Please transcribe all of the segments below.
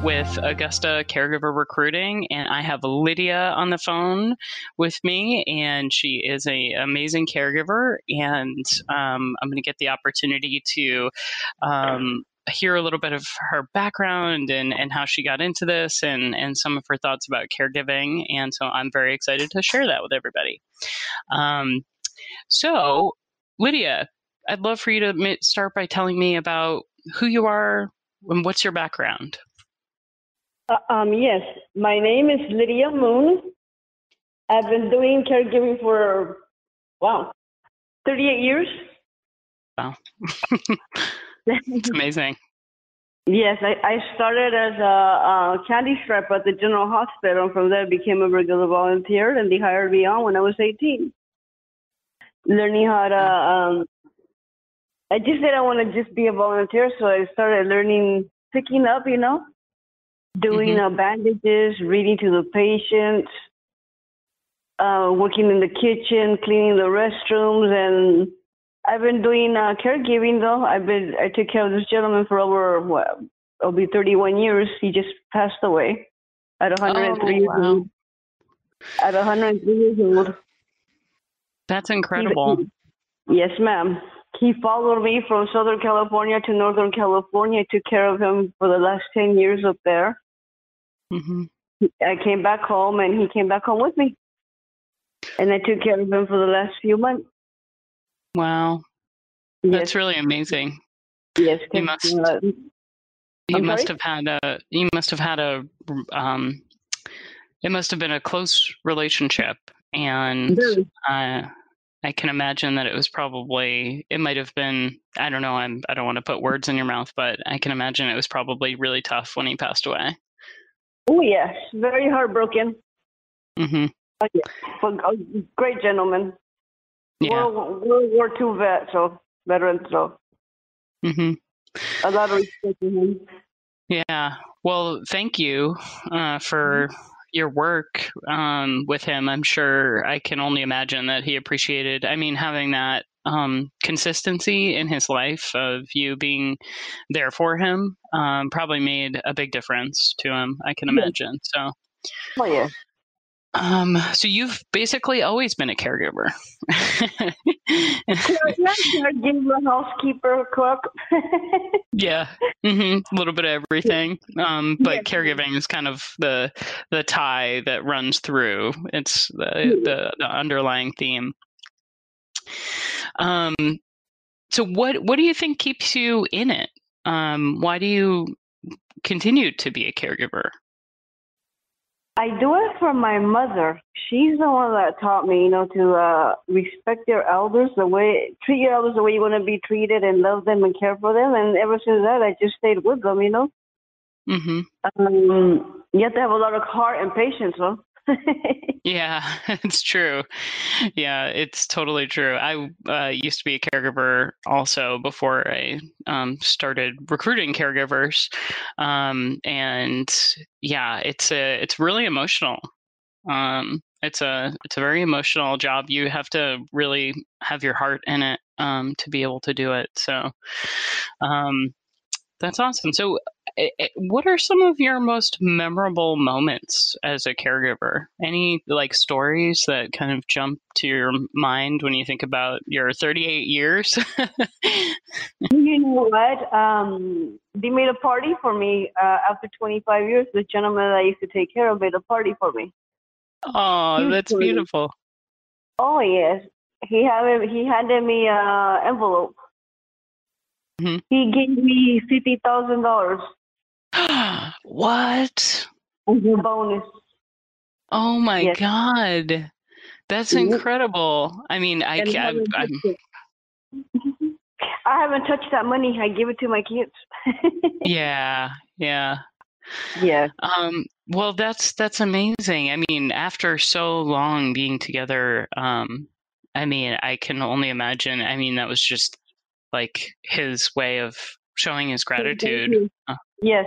with Augusta Caregiver Recruiting, and I have Lydia on the phone with me, and she is an amazing caregiver, and I'm going to get the opportunity to hear a little bit of her background and how she got into this and some of her thoughts about caregiving, and so I'm very excited to share that with everybody. So, Lydia, I'd love for you to start by telling me about who you are and what's your background. Yes, my name is Lydia Moon. I've been doing caregiving for, 38 years. Wow. It's amazing. Yes, I started as a candy striper at the General Hospital, and from there I became a regular volunteer, and they hired me on when I was 18. Learning how to, I just said I want to just be a volunteer, so I started learning, picking up, doing bandages, reading to the patients, working in the kitchen, cleaning the restrooms, and I've been doing caregiving though. I took care of this gentleman for over, it'll be 31 years. He just passed away at 103 years old. At 103 years old. That's incredible. Yes, ma'am. He followed me from Southern California to Northern California. I took care of him for the last 10 years up there. I came back home, and he came back home with me. And I took care of him for the last few months. Wow. That's really amazing. Yes. You must have had it must have been a close relationship. And I can imagine that it might have been, I don't know, I don't want to put words in your mouth, but I can imagine it was probably really tough when he passed away. Oh, yes. Very heartbroken. Mm-hmm. But a great gentleman. Yeah. World War II veteran, so a lot of respect to him. Yeah. Well, thank you for your work with him. I'm sure I can only imagine that he appreciated, having that consistency in his life of you being there for him probably made a big difference to him, I can imagine. So, so you've basically always been a caregiver. Caregiver, housekeeper, cook. Yeah, a little bit of everything. But caregiving is kind of the tie that runs through. It's the underlying theme. So what do you think keeps you in it? Why do you continue to be a caregiver? I do it for my mother. She's the one that taught me, to respect your elders, treat your elders the way you want to be treated, and love them and care for them. And ever since that, I just stayed with them, You have to have a lot of heart and patience, huh? Yeah, it's true. Yeah, it's totally true. I used to be a caregiver also before I started recruiting caregivers, and yeah, it's really emotional. It's a very emotional job. You have to really have your heart in it to be able to do it. So that's awesome. So what are some of your most memorable moments as a caregiver? Any stories that kind of jump to your mind when you think about your 38 years? You know what? They made a party for me after 25 years. The gentleman that I used to take care of made a party for me. Oh, that's beautiful. Oh, yes. He handed me an envelope. He gave me $50,000. What? As a bonus. Oh my God. That's incredible. I haven't touched that money. I give it to my kids. Yeah. Well, that's amazing. After so long being together, I can only imagine. That was just his way of showing his gratitude. Yes.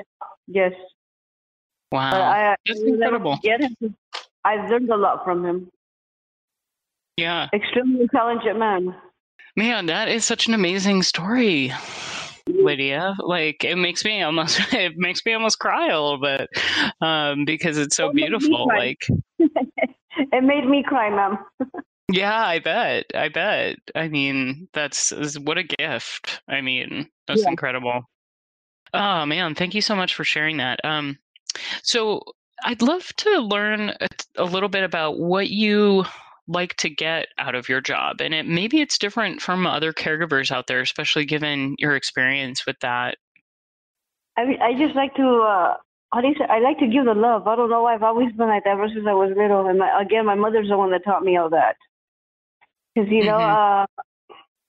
Wow. But that's incredible. I've learned a lot from him. Yeah. Extremely intelligent man. Man, that is such an amazing story. Lydia. Like it makes me almost cry a little bit because it's so It made me beautiful. cry. Like It made me cry, ma'am. yeah, I bet. I mean, what a gift. I mean, that's Yeah. incredible. Oh man, thank you so much for sharing that. So I'd love to learn a little bit about what you like to get out of your job, and maybe it's different from other caregivers out there, especially given your experience with that. I just like to, how do you say, I like to give the love. I don't know why. I've always been like that ever since I was little. And my mother's the one that taught me all that. Because, Mm-hmm.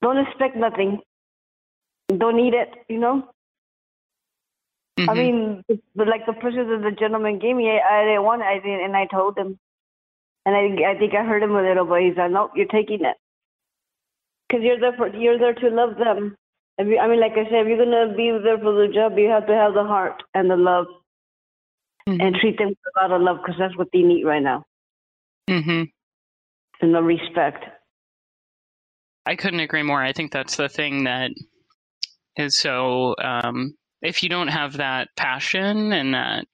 Don't expect nothing. Don't need it, I Mm-hmm. mean, like the person that the gentleman gave me, I didn't want it. I didn't, and I told him. And I think I hurt him a little, but he's like, nope, you're taking it. Because you're there to love them. Like I said, if you're gonna be there for the job, you have to have the heart and the love, Mm-hmm. and treat them with a lot of love, because that's what they need right now. Mm-hmm. And the respect. I couldn't agree more. I think that's the thing that is so. If you don't have that passion and that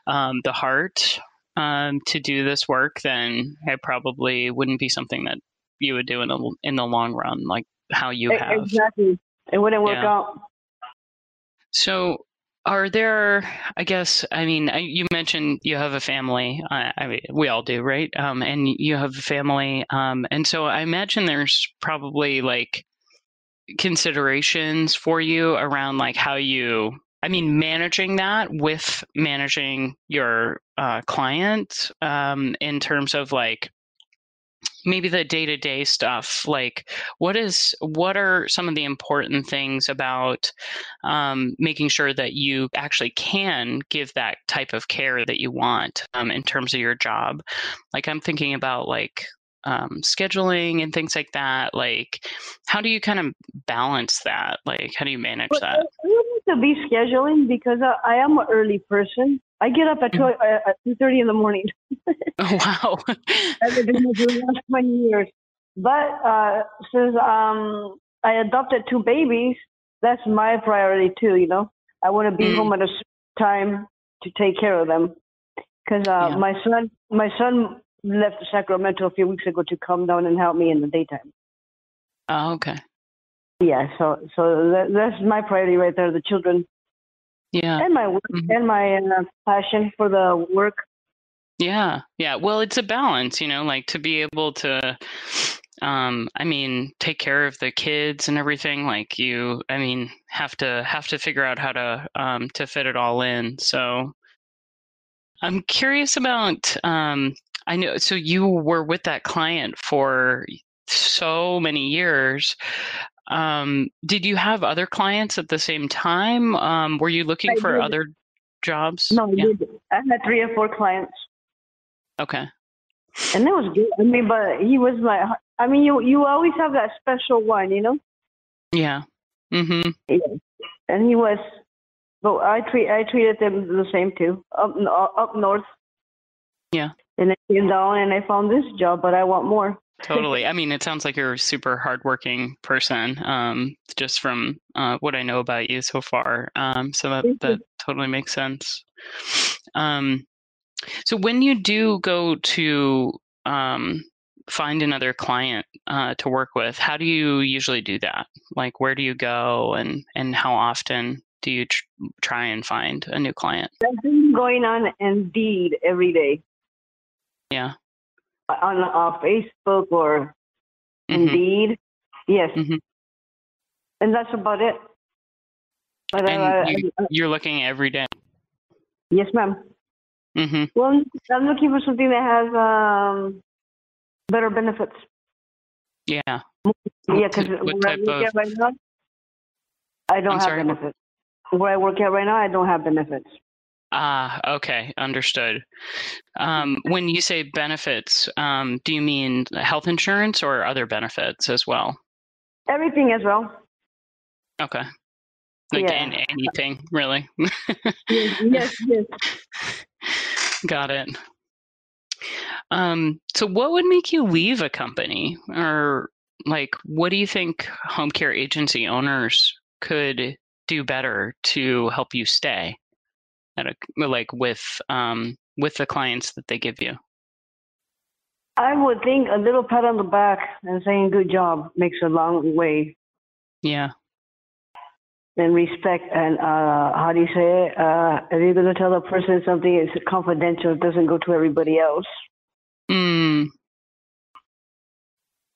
the heart to do this work, then it probably wouldn't be something that you would do in the long run, like how you have. Exactly. It wouldn't work Yeah. out. So, are there? I guess. I mean, you mentioned you have a family. I mean, we all do, right? And you have a family. And so I imagine there's probably like considerations for you around like how you. I mean, managing that with managing your client in terms of like maybe the day-to-day stuff, like what are some of the important things about making sure that you actually can give that type of care that you want in terms of your job. Like I'm thinking about like scheduling and things like that. Like how do you kind of balance that? Like how do you manage But that? I need to be scheduling, because I am an early person. I get up at 2:30 in the morning. Oh wow. I've been doing it for the last 20 years. But since I adopted 2 babies, that's my priority too, I want to be Mm, home at a certain time to take care of them. Because yeah. my son left Sacramento a few weeks ago to come down and help me in the daytime. Oh, okay. Yeah, so that's my priority right there, the children, Yeah. and my work, Mhm. and my passion for the work. Yeah. Yeah. Well, it's a balance, like to be able to, I mean, take care of the kids and everything. Like I mean, have to figure out how to fit it all in. So I'm curious about, I know, so you were with that client for so many years. Did you have other clients at the same time? Were you looking I for did. other jobs? No, I Yeah. did. I had 3 or 4 clients, Okay. and it was good. I mean, but he was like, I mean, you always have that special one. Yeah. Mm-hmm. Yeah. And he was, but I treated them the same too, up north. Yeah. And I came down and I found this job, but I want more. Totally. I mean, it sounds like you're a super hardworking person, just from what I know about you so far. So that totally makes sense. So when you do go to find another client to work with, how do you usually do that? Like, where do you go, and how often do you try and find a new client? That's been going on Indeed every day, Yeah. on Facebook or Mm-hmm. Indeed. Yes, Mm-hmm. and that's about it. But And you're looking every day. yes, ma'am. Mm-hmm. Well, I'm looking for something that has better benefits. Yeah. Yeah, because What where I type work of? at right now, I don't I'm have sorry. benefits. Where I work at right now, I don't have benefits. Okay, understood. When you say benefits, do you mean health insurance or other benefits as well? Everything as well. Okay, like Yeah. in anything really. Yes. Got it. So what would make you leave a company, or like what do you think home care agency owners could do better to help you stay at with the clients that they give you? I would think a little pat on the back and saying "good job" makes a long way. Yeah. And respect, and how do you say it? If you're going to tell a person something, it's confidential. It doesn't go to everybody else. Mm.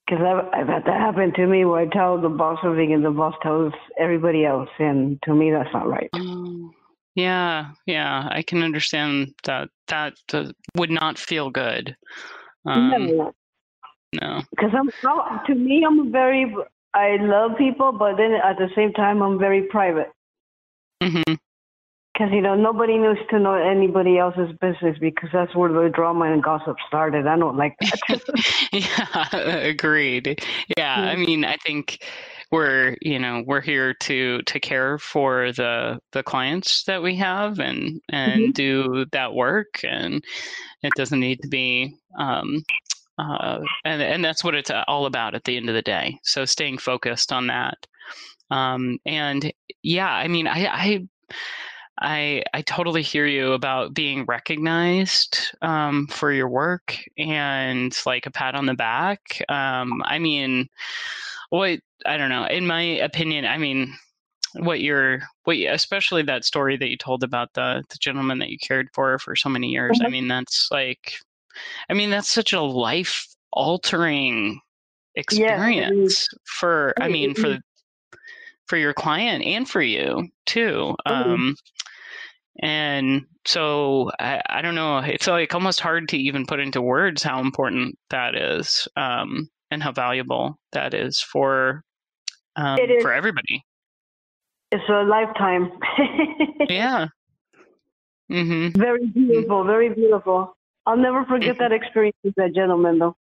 Because I've had that happen to me where I tell the boss something and the boss tells everybody else, and to me that's not right. Oh, yeah, I can understand that. That would not feel good. No, No. because to me, I love people, but then at the same time, I'm very private. Mm-hmm. Because, nobody needs to know anybody else's business, because that's where the drama and gossip started. I don't like that. Yeah, agreed. Yeah, I mean, I think we're here to care for the clients that we have and do that work, and it doesn't need to be and that's what it's all about at the end of the day. So staying focused on that. And yeah, I mean, I totally hear you about being recognized for your work and like a pat on the back. I mean, I don't know. In my opinion, I mean, especially that story that you told about the gentleman that you cared for so many years. I mean, that's such a life altering experience for your client and for you too. And so I don't know, it's like almost hard to even put into words how important that is, and how valuable that is for everybody. It's a lifetime. Yeah. Mm-hmm. Very beautiful, very beautiful. I'll never forget that experience with that gentleman, though.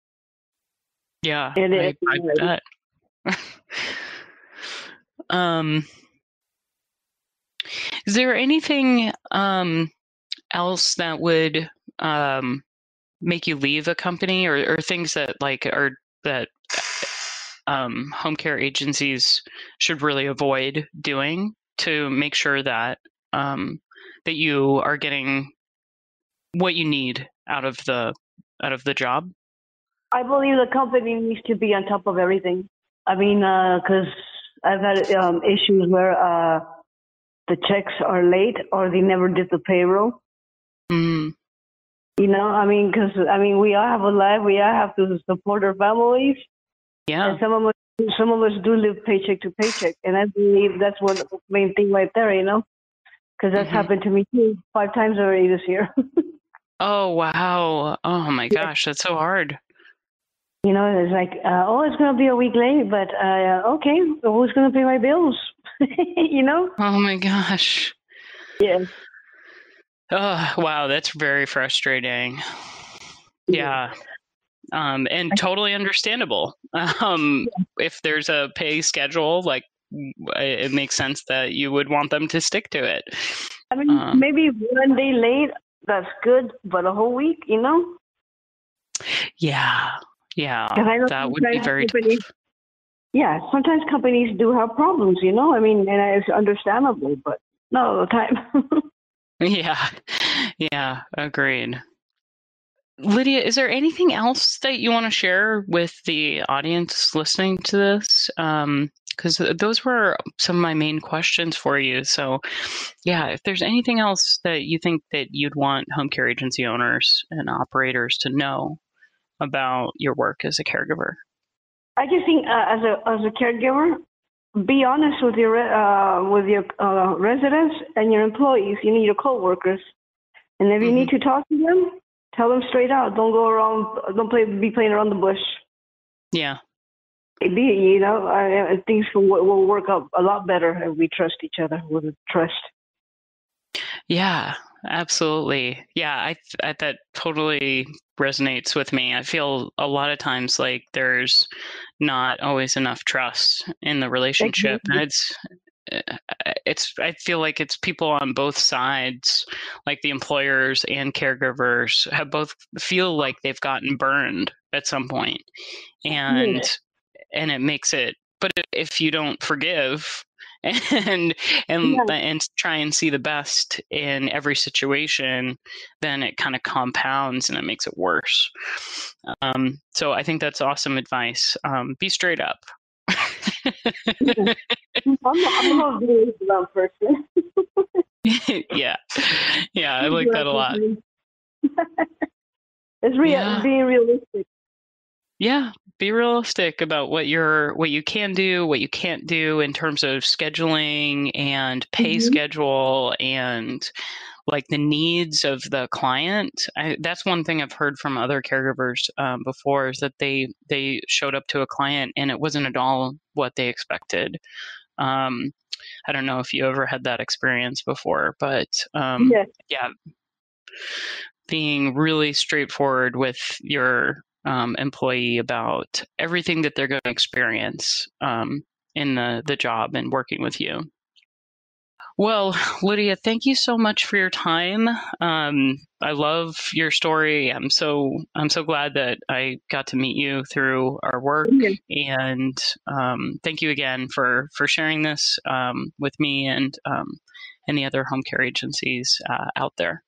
Yeah, I bet. Is there anything else that would make you leave a company, or things that home care agencies should really avoid doing to make sure that that you are getting what you need out of the job? I believe the company needs to be on top of everything. I mean, because I've had issues where the checks are late or they never did the payroll. Mm. I mean, because we all have a life. We all have to support our families. Yeah. And some of us do live paycheck to paycheck, and I believe that's one main thing right there. Because that's happened to me too 5 times already this year. Oh wow! Oh my gosh, that's so hard. It's like, it's going to be a week late, but okay, so who's going to pay my bills? Oh my gosh. Yeah. Oh wow, that's very frustrating. Yeah. And totally understandable. If there's a pay schedule, like, it makes sense that you would want them to stick to it. I mean, maybe one day late, that's good, but a whole week, Yeah. That would be very tough. Yeah, sometimes companies do have problems, I mean, and it's understandable, but not all the time. Yeah, agreed. Lydia, is there anything else that you want to share with the audience listening to this? Because those were some of my main questions for you. So, yeah, if there's anything else that you think that you'd want home care agency owners and operators to know about your work as a caregiver. I just think as a caregiver, be honest with your residents and your employees, your coworkers, and if you need to talk to them, tell them straight out. Don't go around. Don't be playing around the bush. Yeah. Things will work out a lot better if we trust each other with trust. Yeah, absolutely. Yeah, that totally resonates with me. I feel a lot of times like there's not always enough trust in the relationship, and I feel like it's people on both sides, like the employers and caregivers have both feel like they've gotten burned at some point, and it makes it. But if you don't forgive, and Yeah. and try and see the best in every situation, then it kind of compounds and it makes it worse. So I think that's awesome advice. Be straight up. I'm a very blunt person. Yeah, I like that a lot. It's Yeah. being realistic. Yeah, be realistic about what you can do, what you can't do in terms of scheduling and pay schedule and like the needs of the client. That's one thing I've heard from other caregivers before, is that they showed up to a client and it wasn't at all what they expected. I don't know if you ever had that experience before, but Yes. yeah, being really straightforward with your employee about everything that they're going to experience in the job and working with you. Well, Lydia, thank you so much for your time. I love your story. I'm so glad that I got to meet you through our work, Yes. and thank you again for sharing this with me and the other home care agencies out there.